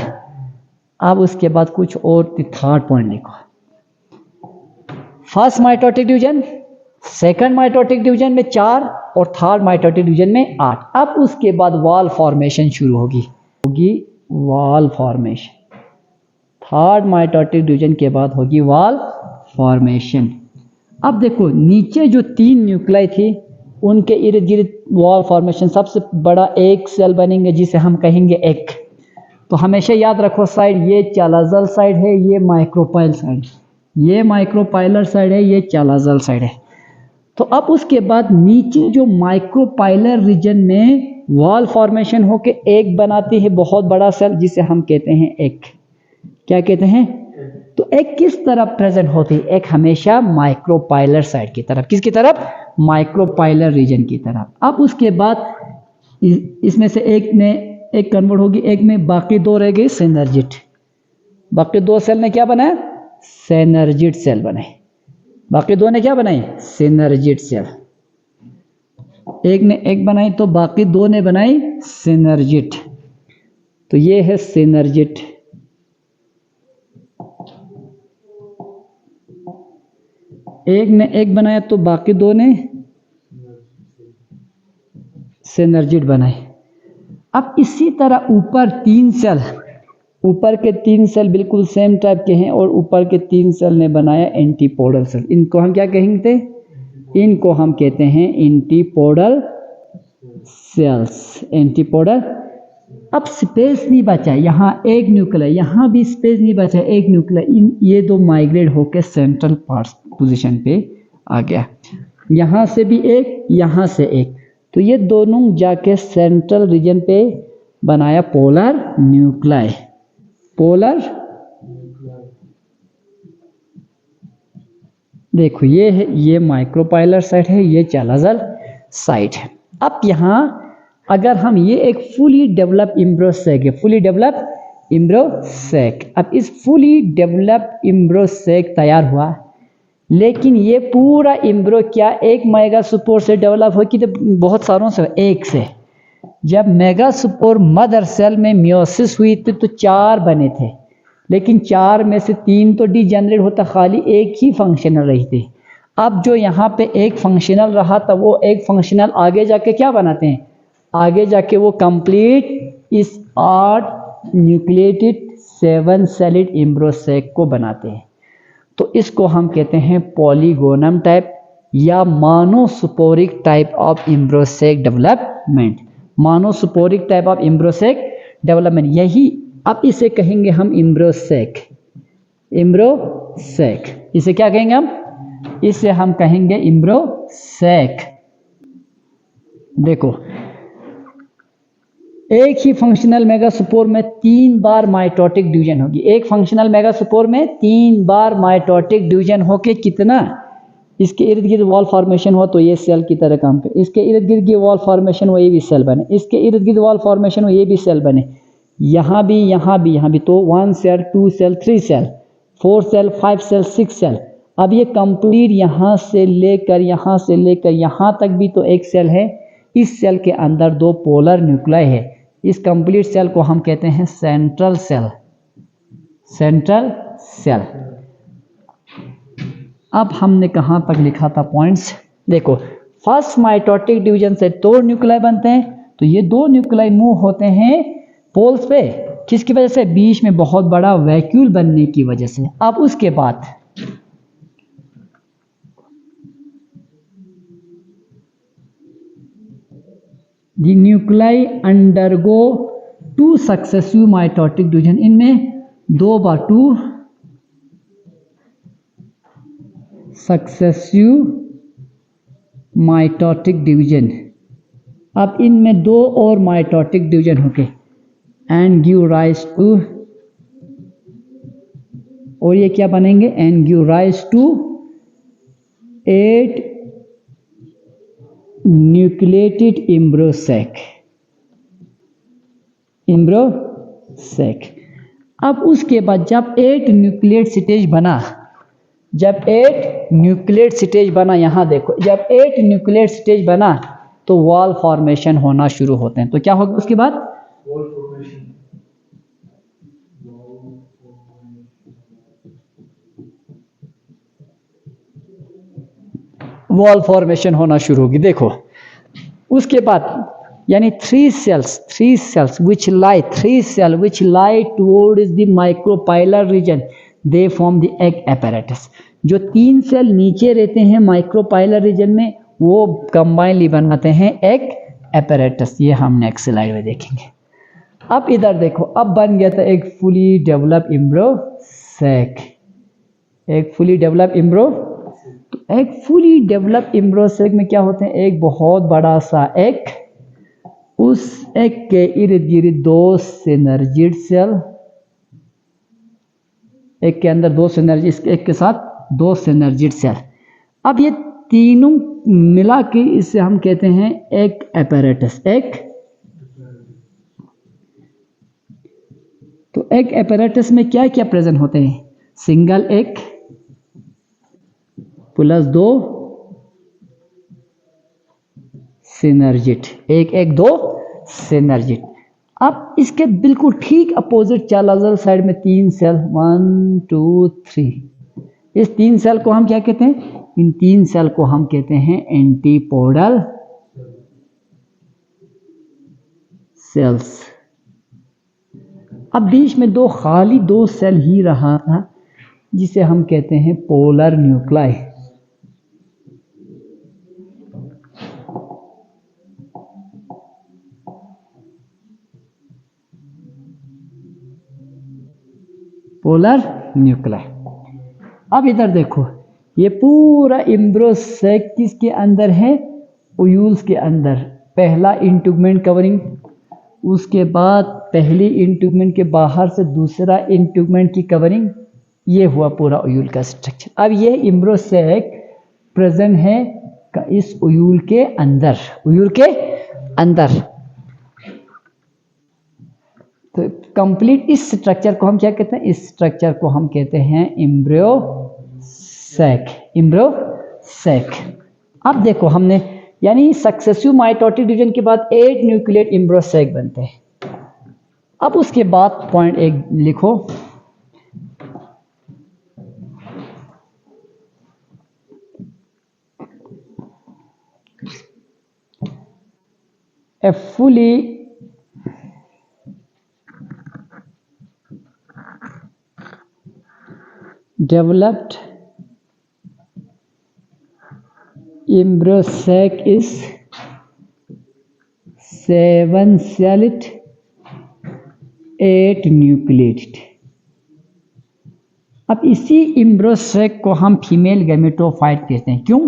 अब उसके बाद कुछ और थर्ड पॉइंट लिखो। First mitotic division, second mitotic division में 4 और थर्ड माइटोटिक डिवीजन में 8। अब उसके बाद वॉल फॉर्मेशन शुरू होगी wall formation. Third mitotic division के बाद होगी वॉल फॉर्मेशन। अब देखो नीचे जो 3 न्यूक्लियाई थी उनके इर्द गिर्द वॉल फॉर्मेशन, सबसे बड़ा एक सेल बनेंगे जिसे हम कहेंगे एक। तो हमेशा याद रखो साइड, ये चालाजल साइड है, ये माइक्रोपाइल साइड, ये माइक्रोपाइलर साइड है, ये चालाजल साइड है। तो अब उसके बाद नीचे जो माइक्रोपाइलर रीजन में वॉल फॉर्मेशन होके एक बनाती है बहुत बड़ा सेल जिसे हम कहते हैं एक। क्या कहते हैं? तो एक किस तरफ प्रेजेंट होती है? एक हमेशा माइक्रोपाइलर साइड की तरफ। किसकी तरफ? माइक्रोपाइलर रीजन की तरफ। अब उसके बाद इसमें से एक कन्वर्ट होगी एक में, बाकी 2 रह गए सिनर्जिट। बाकी 2 सेल ने क्या बनाया? सिनर्जिट सेल बने। बाकी 2 ने क्या बनाई? Synergid cell. एक ने एक बनाई तो बाकी 2 ने बनाई सिनर्जिट। तो ये है सिनर्जिट। एक ने एक बनाया तो बाकी 2 ने सिनर्जिट बनाए। अब इसी तरह ऊपर 3 सेल, ऊपर के 3 सेल बिल्कुल सेम टाइप के हैं और ऊपर के 3 सेल ने बनाया एंटीपोडल सेल। इनको हम क्या कहेंगे? इनको हम कहते हैं एंटीपोडल सेल्स, एंटीपोडल। अब स्पेस नहीं बचा, यहाँ एक न्यूक्लियाई, यहाँ भी स्पेस नहीं बचा, एक न्यूक्लियाई, ये 2 माइग्रेट होकर सेंट्रल पार्ट पोजीशन पे आ गया। यहाँ से भी एक, यहाँ से एक, तो ये दोनों जाके सेंट्रल रीजन पे बनाया पोलर न्यूक्लियाई। पोलर, देखो ये है, ये माइक्रोपाइलर साइड है, ये चालाजल साइड है। अब यहाँ अगर हम, ये एक फुली डेवलप इम्ब्रोसेक है, फुली डेवलप इम्ब्रोसेक। अब इस फुली डेवलप इम्ब्रोसेक तैयार हुआ, लेकिन ये पूरा इम्ब्रो क्या एक मेगास्पोर से डेवलप हो कि तो बहुत सारों से? एक से। जब मेगास्पोर मदर सेल में मियोसिस हुई थी तो 4 बने थे, लेकिन 4 में से 3 तो डीजेनरेट होता, खाली एक ही फंक्शनल रही थी। अब जो यहाँ पे एक फंक्शनल रहा था वो एक फंक्शनल आगे जाके क्या बनाते हैं? आगे जाके वो कंप्लीट इस 8 न्यूक्लिएटेड 7 सेलिड इम्ब्रोसेक को बनाते हैं। तो इसको हम कहते हैं पॉलीगोनम टाइप या monosporic type of embryo sac development. Monosporic type of embryo sac development, यही अब इसे कहेंगे हम इम्ब्रोसेक। इम्ब्रोसेक, इसे क्या कहेंगे हम? इसे हम कहेंगे इम्ब्रोसेक। देखो एक ही फंक्शनल मेगास्पोर में 3 बार माइटोटिक डिवीजन होगी। एक फंक्शनल मेगास्पोर में 3 बार माइटोटिक डिवीजन होके कितना? इसके इर्द गिर्द वॉल फॉर्मेशन हुआ तो ये सेल की तरह काम करे, इसके इर्द गिर्द की वॉल फॉर्मेशन हुआ ये भी सेल बने, इसके इर्द गिर्द वॉल फॉर्मेशन हुआ ये भी सेल बने, यहाँ भी, यहाँ भी, यहाँ भी। तो 1 cell, 2 cell, 3 cell, 4 cell, 5 cell, 6 cell. अब ये कंप्लीट यहाँ से लेकर यहाँ तक भी तो एक सेल है। इस सेल के अंदर 2 पोलर न्यूक्लियाई है। इस कंप्लीट सेल को हम कहते हैं सेंट्रल सेल, सेंट्रल सेल। अब हमने कहाँ तक लिखा था पॉइंट्स? देखो फर्स्ट माइटोटिक डिवीजन से 2 न्यूक्लियाई बनते हैं, तो ये 2 न्यूक्लियाई मूव होते हैं पोल्स पे, किसकी वजह से? बीच में बहुत बड़ा वैक्यूल बनने की वजह से। अब उसके बाद the nuclei undergo 2 successive mitotic division। इनमें 2 बार 2 सक्सेसिव माइटोटिक डिवीजन। अब इनमें 2 और माइटोटिक डिवीजन होके एंड गिव राइज टू, और ये क्या बनेंगे? And give rise to 8 nucleated embryo sac. अब उसके बाद जब 8 न्यूक्लिएट स्टेज बना, यहाँ देखो, जब 8 न्यूक्लिएट स्टेज बना तो वॉल फॉर्मेशन होना शुरू होते हैं। तो क्या होगा उसके बाद? वॉल फॉर्मेशन होना शुरू होगी। देखो उसके बाद यानी 3 cells which lie towards the micropylar region, they form the egg apparatus। जो 3 सेल नीचे रहते हैं माइक्रोपाइलर रीजन में, वो कंबाइनली बनाते हैं एग apparatus। ये हम नेक्स्ट स्लाइड में देखेंगे। अब इधर देखो, अब बन गया था एक फुली डेवलप्ड एम्ब्रोसेक। एक फुली डेवलप्ड एम्ब्रोसेक में क्या होते हैं? एक बहुत बड़ा सा एग, उस एग के इर्द गिर्द 2 सिनर्जिड सेल, एक के अंदर 2 सिनर्जिड, इस एक के साथ 2 सिनर्जिड सेल। अब ये तीनों मिला के इसे हम कहते हैं एग apparatus। तो एग apparatus में क्या क्या प्रेजेंट होते हैं? सिंगल एग प्लस 2 सिनर्जिड, एक एग 2 सिनर्जिड। अब इसके बिल्कुल ठीक अपोजिट चालाजल साइड में 3 सेल, 1 2 3। इस 3 सेल को हम क्या कहते हैं? इन 3 सेल को हम कहते हैं एंटीपोडल सेल्स। अब बीच में खाली 2 सेल ही रहा था, जिसे हम कहते हैं पोलर न्यूक्लाई। अब इधर देखो, ये पूरा एम्ब्रोसेक किसके अंदर है? ओयूल्स के अंदर। पहला इंटुगमेंट कवरिंग, उसके बाद पहली इंटुगमेंट के बाहर से दूसरा इंटुगमेंट की कवरिंग, ये हुआ पूरा ओयूल का स्ट्रक्चर। अब ये एम्ब्रोसेक प्रेजेंट है इस ओयूल के अंदर। तो कंप्लीट इस स्ट्रक्चर को हम क्या कहते हैं? इस स्ट्रक्चर को हम कहते हैं एम्ब्रोसेक। अब देखो हमने, यानी सक्सेसिव माइटोटिक डिवीजन के बाद 8 न्यूक्लिएट एम्ब्रोसेक बनते हैं। अब उसके बाद पॉइंट 1 लिखो, a fully developed embryosac is 7-celled 8 nucleated। अब इसी एम्ब्रोसेक को हम फीमेल गैमेटोफाइट कहते हैं। क्यों?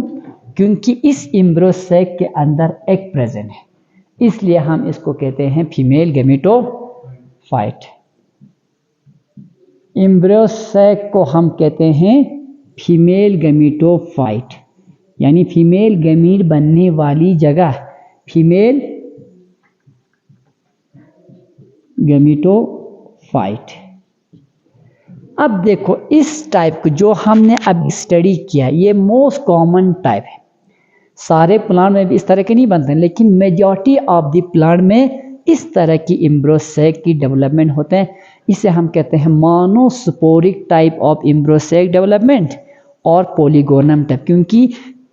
क्योंकि इस एम्ब्रोसेक के अंदर एग प्रेजेंट है, इसलिए हम इसको कहते हैं फीमेल गैमेटोफाइट। एम्ब्रोसेक को हम कहते हैं फीमेल गैमेटोफाइट, यानी फीमेल गैमीट बनने वाली जगह फीमेल गैमेटोफाइट। अब देखो इस टाइप को जो हमने अब स्टडी किया, ये मोस्ट कॉमन टाइप है। सारे प्लांट में भी इस तरह के नहीं बनते हैं, लेकिन मेजॉरिटी ऑफ द प्लांट में इस तरह की एम्ब्रोसेक की डेवलपमेंट होते हैं। इसे हम कहते हैं monosporic type of embryo sac development और पॉलीगोनम टाइप, क्योंकि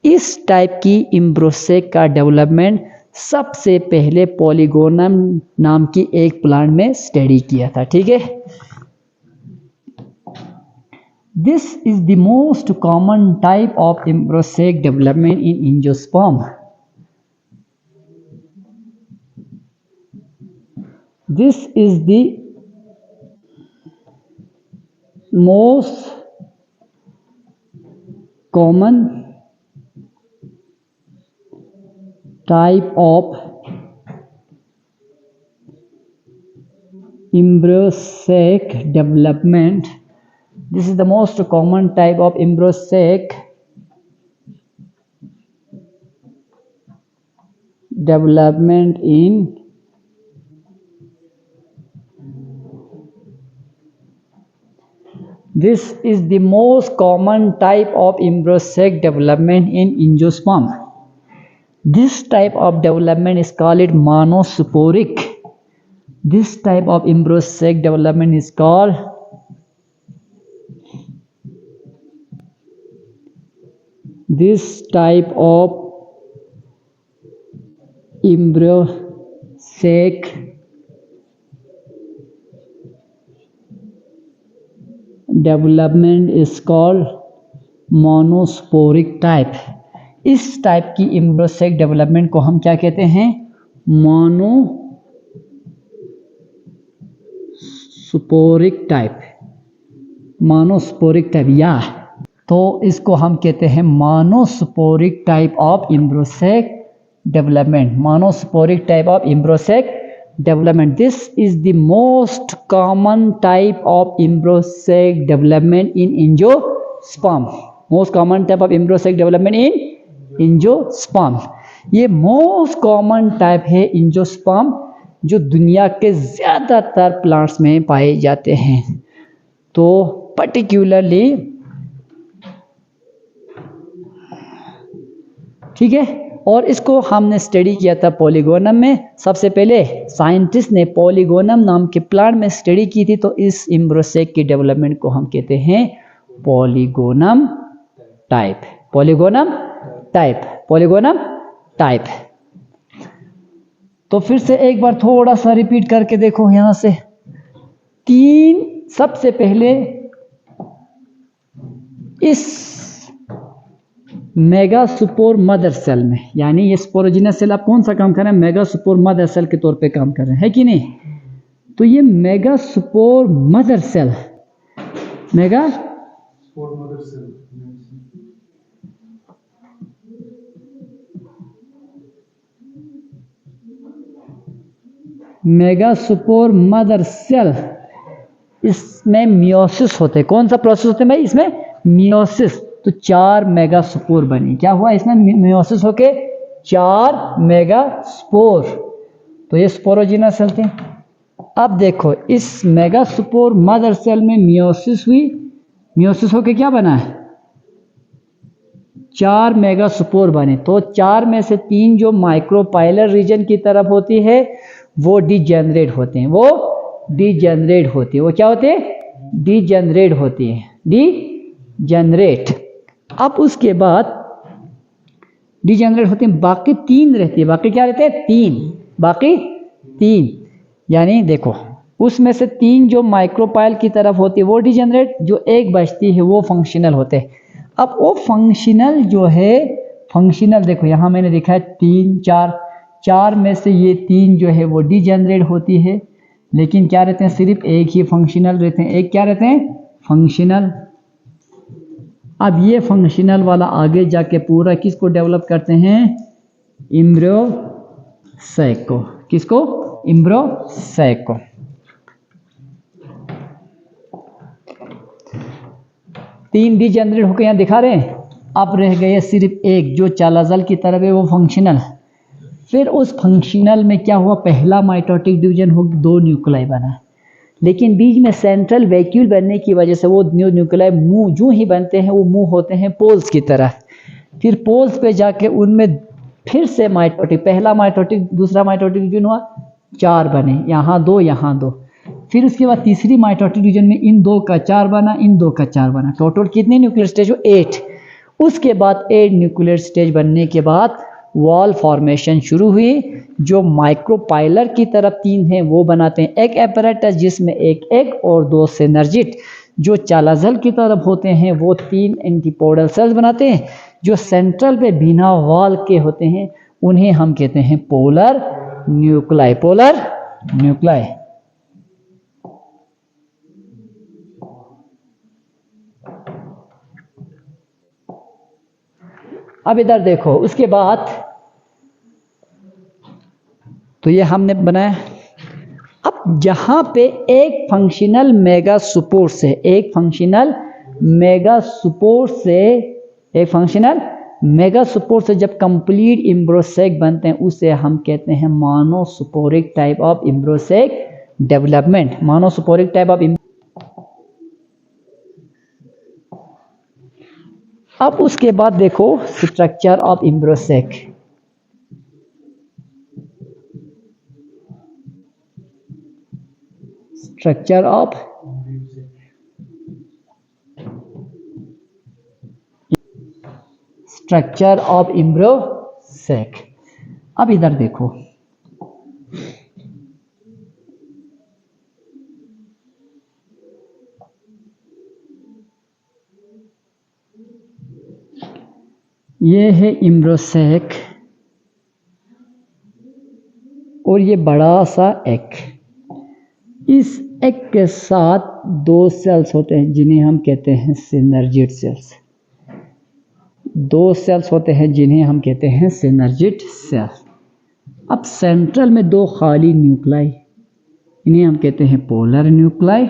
इस टाइप की एम्ब्रोसेक का डेवलपमेंट सबसे पहले पॉलीगोनम नाम की एक प्लांट में स्टडी किया था। ठीक है, this is the most common type of embryo sac development in angiosperm. This is the most common type of embryosac development. This is the most common type of embryosac development in this is the most common type of embryonic development in angiosperm. This type of development is called monosporic. This type of embryonic development is called monosporic type. इस type की embryo sac development को हम क्या कहते हैं? Monosporic type. Monosporic type या तो इसको हम कहते हैं monosporic type of embryo sac development. Monosporic type of embryo sac development. This is the most common type of embryonic development in angiosperm. Most common type of embryonic development in angiosperm. ये most common type है angiosperm जो दुनिया के ज़्यादातर plants में पाए जाते हैं। तो particularly ठीक है, और इसको हमने स्टडी किया था पॉलीगोनम में। सबसे पहले साइंटिस्ट ने पॉलीगोनम नाम के प्लांट में स्टडी की थी। तो इस एम्ब्रियोसेक की डेवलपमेंट को हम कहते हैं polygonum type. Polygonum type, polygonum type. तो फिर से एक बार थोड़ा सा रिपीट करके देखो यहां से। तीन, सबसे पहले इस मेगास्पोर मदर सेल में, यानी ये स्पोरोजिनस सेल आप कौन सा काम कर रहे हैं? मेगास्पोर मदर सेल के तौर पे काम कर रहे हैं, है कि नहीं? तो ये megaspore mother cell, megaspore mother cell, इसमें मियोसिस होते हैं। कौन सा प्रोसेस होते हैं भाई? इसमें मियोसिस। तो 4 मेगास्पोर बने। क्या हुआ? इसमें मियोसिस होके 4 मेगास्पोर। तो ये स्पोरोजिनस सेल थे। अब देखो इस मेगास्पोर मदर सेल में मियोसिस हुई। मियोसिस होके क्या बना है? 4 मेगास्पोर बने। तो 4 में से 3 जो माइक्रोपाइलर रीजन की तरफ होती है वो डिजेनरेट होते हैं। वो डिजेनरेट होती है। वो क्या होते हैं? डिजेनरेट होती है। डिजेनरेट। अब उसके बाद डिजेनरेट होते हैं, बाकी 3 रहती है। बाकी क्या रहते हैं? 3। बाकी 3, यानी देखो उसमें से 3 जो माइक्रोपाइल की तरफ होती है वो डिजेनरेट, जो एक बचती है वो फंक्शनल होते हैं। अब वो फंक्शनल जो है, फंक्शनल देखो यहाँ मैंने लिखा है 3, 4 में से ये 3 जो है वो डिजेनरेट होती है, लेकिन क्या रहते हैं? सिर्फ एक ही फंक्शनल रहते हैं। एक क्या रहते हैं? फंक्शनल। अब ये फंक्शनल वाला आगे जाके पूरा किसको डेवलप करते हैं? एम्ब्रियोसेक को। किसको? एम्ब्रियोसेक को। तीन डिजेनरेट होकर यहाँ दिखा रहे हैं। अब रह गए सिर्फ एक जो चालाजल की तरफ है, वो फंक्शनल। फिर उस फंक्शनल में क्या हुआ? पहला माइटोटिक डिवीजन हो, 2 न्यूक्लियाई बना, लेकिन बीच में सेंट्रल वैक्यूल बनने की वजह से वो न्यूक्लियाई मुंह जो ही बनते हैं वो मुंह होते हैं पोल्स की तरह। फिर पोल्स पे जाके उनमें फिर से माइटोटिक, पहला माइटोटिक, दूसरा माइटोटिक डिवीजन हुआ, 4 बने, यहाँ 2, यहाँ 2। फिर उसके बाद तीसरी माइटोटिक डिवीजन में इन 2 का 4 बना, इन 2 का 4 बना। टोटल कितने न्यूक्लियर स्टेज हो? 8। उसके बाद 8 न्यूक्लियर स्टेज बनने के बाद वॉल फॉर्मेशन शुरू हुई। जो माइक्रोपाइलर की तरफ 3 हैं वो बनाते हैं एक एपरेटस जिसमें एक एग और 2 सिनर्जिट। जो चालाजल की तरफ होते हैं वो 3 एंटीपोडल सेल्स बनाते हैं। जो सेंट्रल पे बिना वॉल के होते हैं उन्हें हम कहते हैं पोलर न्यूक्लियाई। Polar nuclei. अब इधर देखो, उसके बाद तो ये हमने बनाया। अब जहां पे एक फंक्शनल मेगास्पोर से, एक फंक्शनल मेगास्पोर से जब कंप्लीट इम्ब्रोसेक बनते हैं उसे हम कहते हैं monosporic type of embryo sac development. Monosporic type of. अब उसके बाद देखो structure of embryo sac. Structure of embryo sac. अब इधर देखो, ये है इम्ब्रोसेक और ये बड़ा सा एग। इस एग के साथ दो सेल्स होते हैं जिन्हें हम कहते हैं सिनर्जिड सेल्स। दो सेल्स होते हैं जिन्हें हम कहते हैं सिनर्जिड सेल्स। अब सेंट्रल में दो खाली न्यूक्लाई, इन्हें हम कहते हैं पोलर न्यूक्लाई।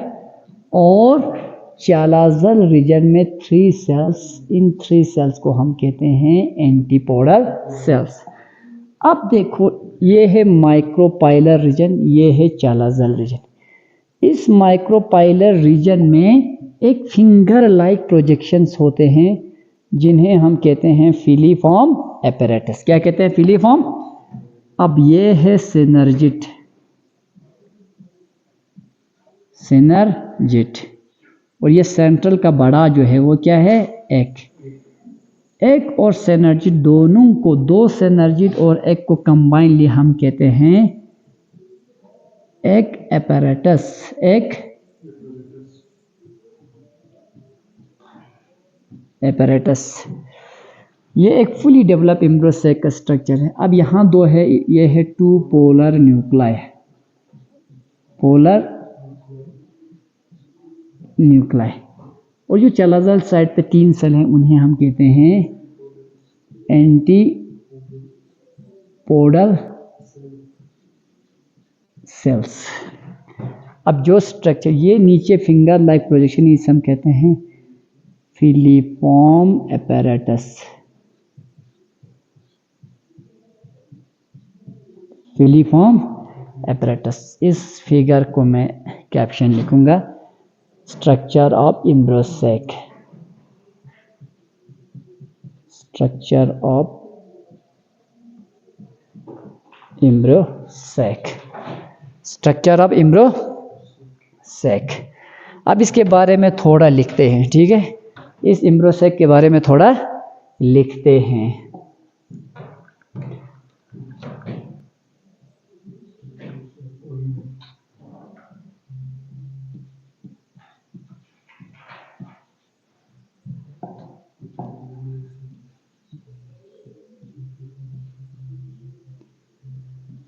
और चालाजल रीजन में 3 सेल्स, इन 3 सेल्स को हम कहते हैं एंटीपोडल सेल्स। अब देखो, ये है माइक्रोपाइलर रीजन, ये है चालाजल रीजन। इस माइक्रोपाइलर रीजन में एक फिंगर लाइक प्रोजेक्शंस होते हैं जिन्हें हम कहते हैं फिलीफॉर्म एपैरेटस। क्या कहते हैं? फिलीफॉर्म। अब ये है सिनर्जिड, और ये सेंट्रल का बड़ा जो है वो क्या है? एक और सिनर्जिड, दोनों को, दो सिनर्जिड और एक को कंबाइनली हम कहते हैं एक एपैरेटस। ये एक फुली डेवलप इम्ब्रोसेक का स्ट्रक्चर है। अब यहाँ दो है, ये है 2 पोलर न्यूक्लाई, और जो चालाजल साइड पे 3 सेल हैं उन्हें हम कहते हैं एंटीपोडल सेल्स। अब जो स्ट्रक्चर, ये नीचे फिंगर लाइक प्रोजेक्शन, इसे हम कहते हैं फिलीफॉर्म एपैरेटस। इस फिगर को मैं कैप्शन लिखूंगा, स्ट्रक्चर ऑफ इम्ब्रोसेक। अब इसके बारे में थोड़ा लिखते हैं, ठीक है? इस इम्ब्रोसेक के बारे में थोड़ा लिखते हैं।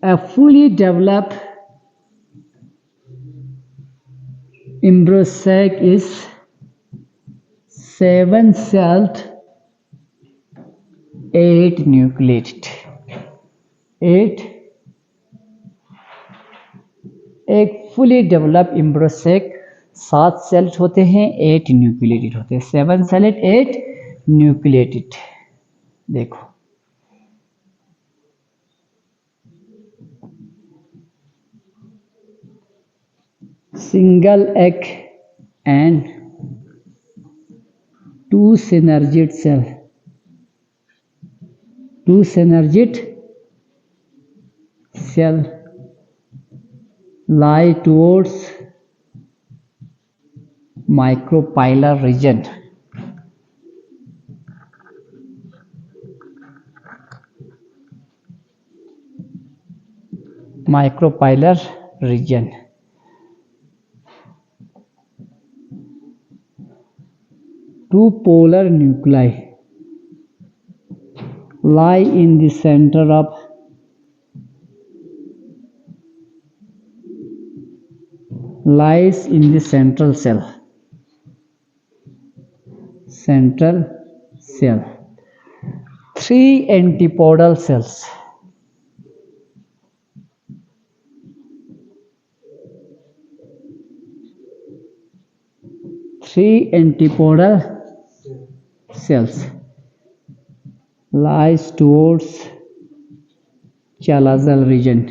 A fully developed imbrosac is 7-celled 8 nucleated। एक फुली डेवलप इम्ब्रोसेक 7 सेल्स होते हैं, 8 न्यूक्लिएटेड होते हैं। 7 सेलेड 8 न्यूक्लिएटेड। देखो, single egg and 2 synergid cell। 2 synergid cell lie towards micropylar region। micropylar region। 2 polar nuclei lie in the center of lies in the central cell। 3 antipodal cells। 3 antipodal cells lies towards chalazal region.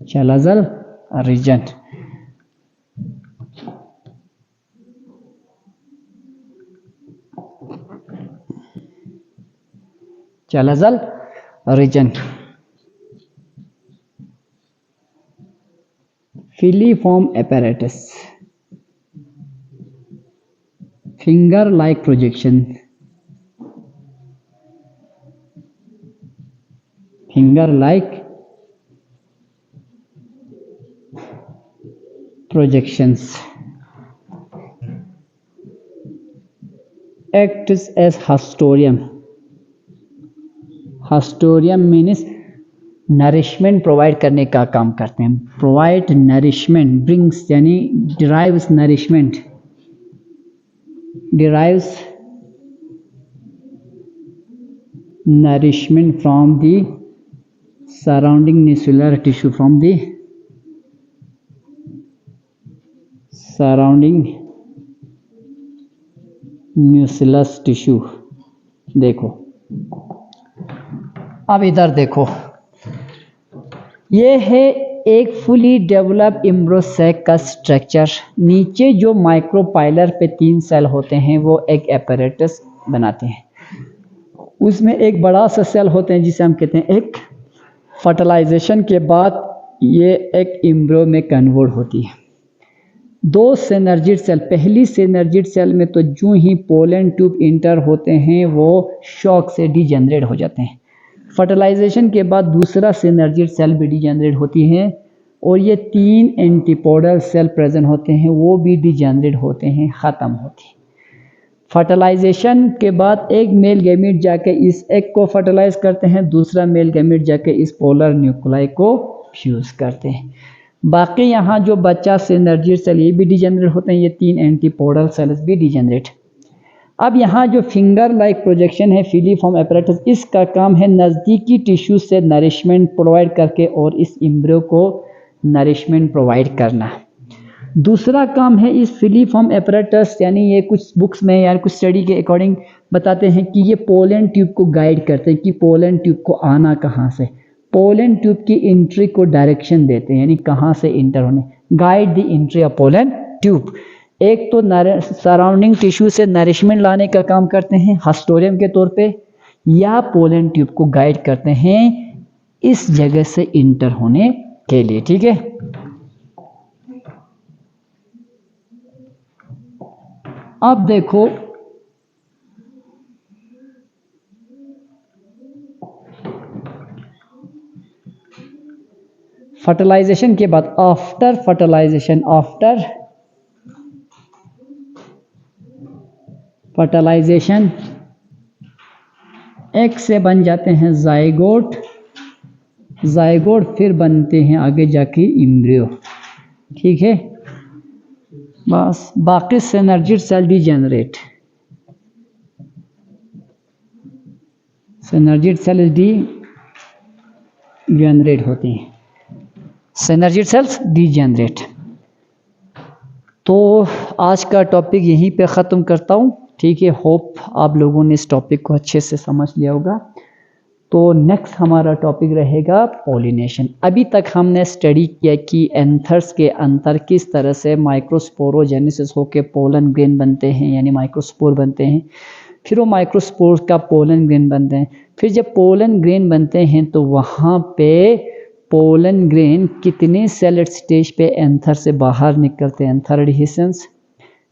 Chalazal region. Chalazal region. Filiform apparatus. Finger-like projection. Finger-like projections. Acts as haustorium. Haustorium means nourishment provide करने का काम करते हैं. Provide nourishment, brings यानी derives nourishment, derives nourishment from the surrounding nuclear tissue, from the surrounding nucleus tissue. देखो अब इधर देखो, ये है एक फुली डेवलप्ड एम्ब्रोसैक का स्ट्रक्चर. नीचे जो माइक्रोपाइलर पे 3 सेल होते हैं वो एक एपरेटस बनाते हैं. उसमें एक बड़ा सा सेल होते हैं जिसे हम कहते हैं एक. फर्टिलाइजेशन के बाद ये एक एम्ब्रो में कन्वर्ट होती है. 2 सिनर्जिड सेल. पहली सिनर्जिड सेल में तो जो ही पोलन ट्यूब इंटर होते हैं वो शॉक से डिजेनरेट हो जाते हैं. फर्टिलाइजेशन के बाद दूसरा सिनर्जिड सेल भी डिजेनरेट होती है और ये 3 एंटीपोडल सेल प्रेजेंट होते हैं, वो भी डिजेनरेट होते हैं, ख़त्म होते हैं. फर्टिलाइजेशन के बाद एक मेल गैमीट जाके इस एग को फर्टिलाइज करते हैं, दूसरा मेल गैमीट जाके इस पोलर न्यूक्लाई को फ्यूज करते हैं. बाकी यहाँ जो बच्चा सिनर्जिड सेल ये भी डिजेनरेट होते हैं, ये 3 एंटीपोडल सेल्स भी डिजेनरेट. अब यहाँ जो फिंगर लाइक प्रोजेक्शन है फिलीफॉर्म एपरेटस, इसका काम है नज़दीकी टिश्यू से नरिशमेंट प्रोवाइड करके और इस एम्ब्रियो को नरिशमेंट प्रोवाइड करना. दूसरा काम है इस फिलीफॉर्म एपरेटस, यानी ये कुछ बुक्स में या कुछ स्टडी के अकॉर्डिंग बताते हैं कि ये पोलन ट्यूब को गाइड करते हैं कि पोलन ट्यूब को आना कहाँ से. पोलन ट्यूब की एंट्री को डायरेक्शन देते हैं, यानी कहाँ से इंटर होने. Guide the entry of pollen tube. एक तो सराउंडिंग टिश्यू से नरिशमेंट लाने का काम करते हैं हास्टोरियम के तौर पे, या पोलन ट्यूब को गाइड करते हैं इस जगह से इंटर होने के लिए. ठीक है. अब देखो फर्टिलाइजेशन के बाद, आफ्टर फर्टिलाइजेशन, फर्टिलाइजेशन एग से बन जाते हैं जाइगोट, फिर बनते हैं आगे जाके एम्ब्रियो. ठीक है. बस बाकी synergid cell degenerate, synergid cell degenerate होती हैं, सिनर्जिड सेल्स डिजेनरेट. तो आज का टॉपिक यहीं पे ख़त्म करता हूँ. ठीक है. होप आप लोगों ने इस टॉपिक को अच्छे से समझ लिया होगा. तो नेक्स्ट हमारा टॉपिक रहेगा पोलिनेशन. अभी तक हमने स्टडी किया कि एंथर्स के अंदर किस तरह से माइक्रोस्पोरोजेनेसिस होकर पोलन ग्रेन बनते हैं, यानी माइक्रोस्पोर बनते हैं. फिर वो माइक्रोस्पोर का पोलन ग्रेन बनते हैं. फिर जब पोलन ग्रेन बनते हैं तो वहाँ पे पोलन ग्रेन कितने सेल स्टेज पे एंथर से बाहर निकलते हैं, एंथर एडहेशंस.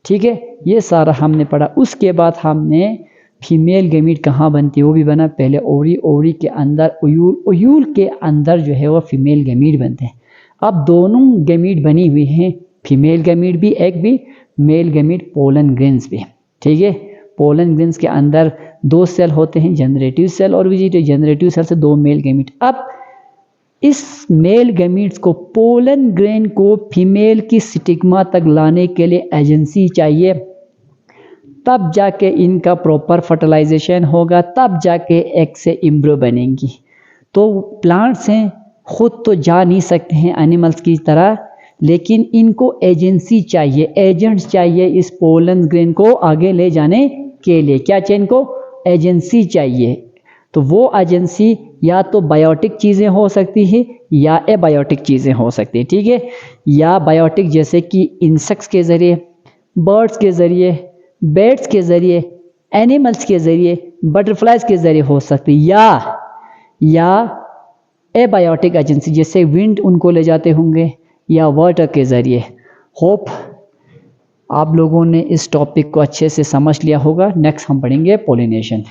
ठीक है. ये सारा हमने पढ़ा. उसके बाद हमने फीमेल गैमीट कहाँ बनती है वो भी बना. पहले ओवरी, ओवरी के अंदर ओयूल, ओयूल के अंदर जो है वो फीमेल गैमीट बनते हैं. अब दोनों गैमीट बनी हुई हैं, फीमेल गैमीट भी, एग भी, मेल गैमीट पोलन ग्रेन्स भी. ठीक है. पोलन ग्रेन्स के अंदर 2 सेल होते हैं, जनरेटिव सेल और वेजिटेटिव. जनरेटिव सेल से 2 मेल गैमीट. अब इस मेल गैमीट्स को, पोलन ग्रेन को फीमेल की स्टिग्मा तक लाने के लिए एजेंसी चाहिए, तब जाके इनका प्रॉपर फर्टिलाइजेशन होगा, तब जाके एग से एम्ब्रियो बनेंगी. तो प्लांट्स हैं, खुद तो जा नहीं सकते हैं एनिमल्स की तरह, लेकिन इनको एजेंसी चाहिए, एजेंट्स चाहिए इस पोलन ग्रेन को आगे ले जाने के लिए। क्या चाहिए इनको? एजेंसी चाहिए। तो वो एजेंसी या तो बायोटिक चीज़ें हो सकती है या एबायोटिक चीज़ें हो सकती हैं, ठीक है। या बायोटिक जैसे कि इंसेक्ट्स के ज़रिए, बर्ड्स के ज़रिए, बैट्स के ज़रिए, एनिमल्स के ज़रिए, बटरफ्लाइज के ज़रिए हो सकती है, या एबायोटिक एजेंसी जैसे विंड उनको ले जाते होंगे या वाटर के ज़रिए। होप आप लोगों ने इस टॉपिक को अच्छे से समझ लिया होगा। नेक्स्ट हम पढ़ेंगे पोलिनेशन।